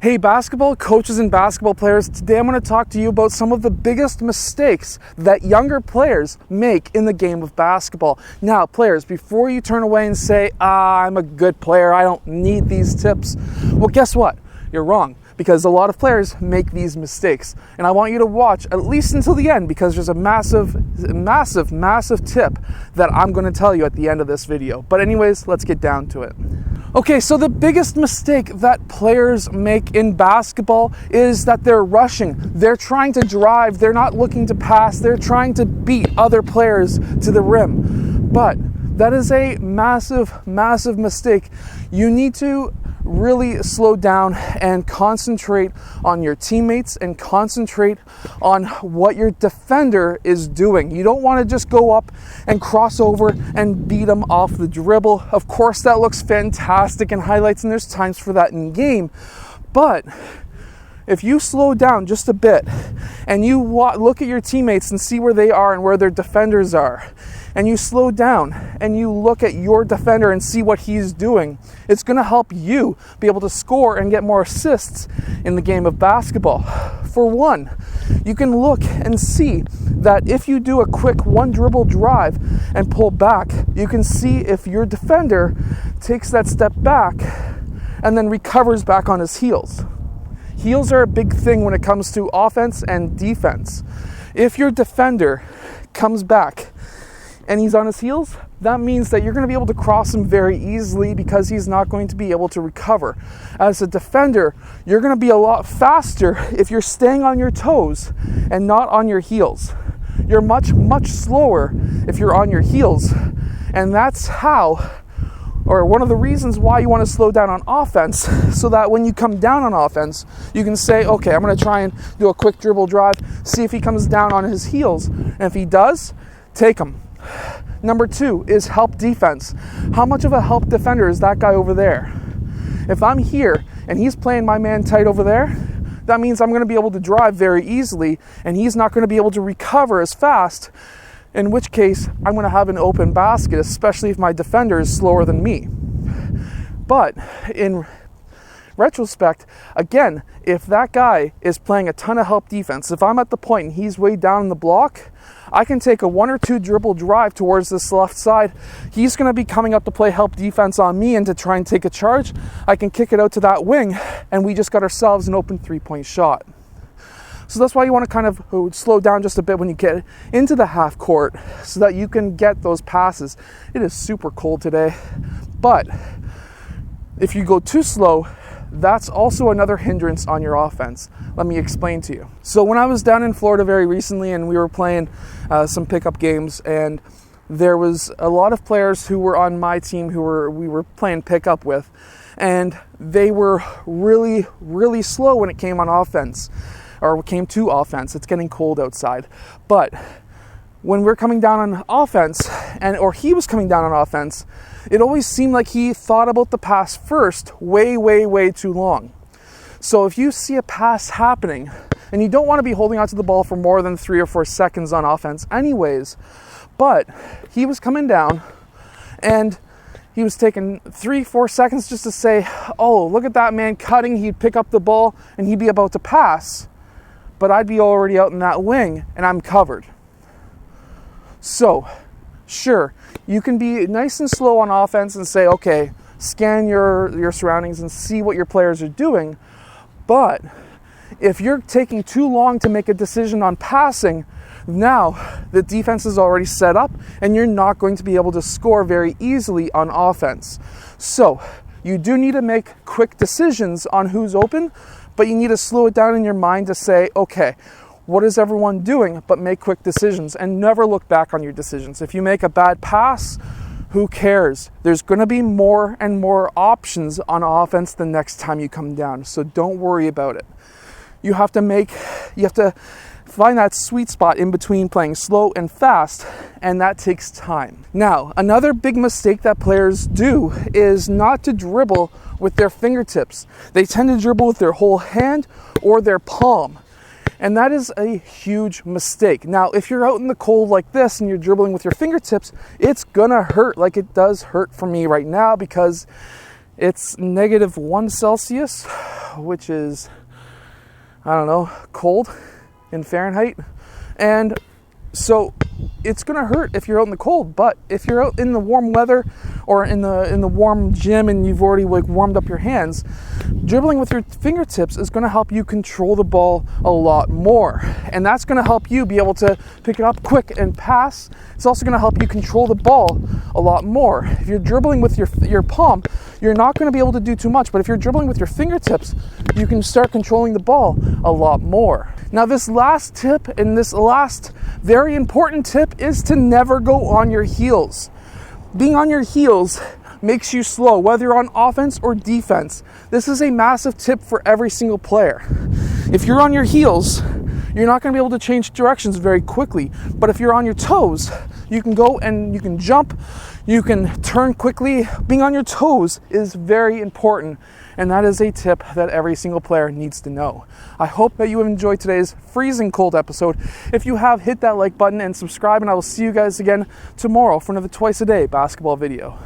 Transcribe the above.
Hey basketball coaches and basketball players, today I'm going to talk to you about some of the biggest mistakes that younger players make in the game of basketball. Now players, before you turn away and say, I'm a good player, I don't need these tips, well guess what? You're wrong, because a lot of players make these mistakes. And I want you to watch at least until the end, because there's a massive tip that I'm going to tell you at the end of this video. But anyways, let's get down to it. Okay, so the biggest mistake that players make in basketball is that they're rushing. They're trying to drive, they're not looking to pass, they're trying to beat other players to the rim. But that is a massive mistake. You need to really slow down and concentrate on your teammates and concentrate on what your defender is doing. You don't want to just go up and cross over and beat them off the dribble. Of course, that looks fantastic in highlights, and there's times for that in game. But if you slow down just a bit and you look at your teammates and see where they are and where their defenders are, and you slow down and you look at your defender and see what he's doing, it's going to help you be able to score and get more assists in the game of basketball. For one, you can look and see that if you do a quick one dribble drive and pull back, you can see if your defender takes that step back and then recovers back on his heels. Heels are a big thing when it comes to offense and defense. If your defender comes back and he's on his heels, that means that you're going to be able to cross him very easily because he's not going to be able to recover. As a defender, you're going to be a lot faster if you're staying on your toes and not on your heels. You're much slower if you're on your heels. And that's one of the reasons why you want to slow down on offense, so that when you come down on offense, you can say, okay, I'm going to try and do a quick dribble drive, see if he comes down on his heels. And if he does, take him. Number two is help defense. How much of a help defender is that guy over there? If I'm here and he's playing my man tight over there, that means I'm going to be able to drive very easily and he's not going to be able to recover as fast, in which case I'm going to have an open basket, especially if my defender is slower than me. But in retrospect, again, if that guy is playing a ton of help defense, if I'm at the point and he's way down in the block, I can take a 1 or 2 dribble drive towards this left side. He's going to be coming up to play help defense on me and to try and take a charge. I can kick it out to that wing, and we just got ourselves an open 3-point shot. So that's why you want to kind of slow down just a bit when you get into the half court, so that you can get those passes. It is super cold today, but if you go too slow, that's also another hindrance on your offense. Let me explain to you. So when I was down in Florida very recently and we were playing some pickup games, and there was a lot of players who were on my team we were playing pickup with, and they were really slow when it came on offense, or came to offense. It's getting cold outside. But when we're coming down on offense, or he was coming down on offense, it always seemed like he thought about the pass first way too long. So if you see a pass happening, and you don't want to be holding onto the ball for more than 3 or 4 seconds on offense anyways, but he was coming down and he was taking 3-4 seconds just to say, oh, look at that man cutting, he'd pick up the ball and he'd be about to pass, but I'd be already out in that wing and I'm covered. So, sure, you can be nice and slow on offense and say, okay, scan your surroundings and see what your players are doing. But if you're taking too long to make a decision on passing, now the defense is already set up and you're not going to be able to score very easily on offense. So, you do need to make quick decisions on who's open, but you need to slow it down in your mind to say, okay, what is everyone doing? But make quick decisions and never look back on your decisions. If you make a bad pass, who cares? There's going to be more and more options on offense the next time you come down. So don't worry about it. You have to find that sweet spot in between playing slow and fast, and that takes time. Now, another big mistake that players do is not to dribble with their fingertips. They tend to dribble with their whole hand or their palm. And that is a huge mistake. Now, if you're out in the cold like this and you're dribbling with your fingertips, it's gonna hurt, like it does hurt for me right now, because it's -1 Celsius, which is, I don't know, cold in Fahrenheit. And so it's gonna hurt if you're out in the cold, but if you're out in the warm weather or in the warm gym and you've already like warmed up your hands, dribbling with your fingertips is gonna help you control the ball a lot more. And that's gonna help you be able to pick it up quick and pass. It's also gonna help you control the ball a lot more. If you're dribbling with your palm, you're not gonna be able to do too much, but if you're dribbling with your fingertips, you can start controlling the ball a lot more. Now, this last tip and this last very important tip is to never go on your heels. Being on your heels makes you slow, whether you're on offense or defense. This is a massive tip for every single player. If you're on your heels, you're not going to be able to change directions very quickly. But if you're on your toes, you can go and you can jump, you can turn quickly. Being on your toes is very important, and that is a tip that every single player needs to know. I hope that you have enjoyed today's freezing cold episode. If you have, hit that like button and subscribe, and I will see you guys again tomorrow for another twice a day basketball video.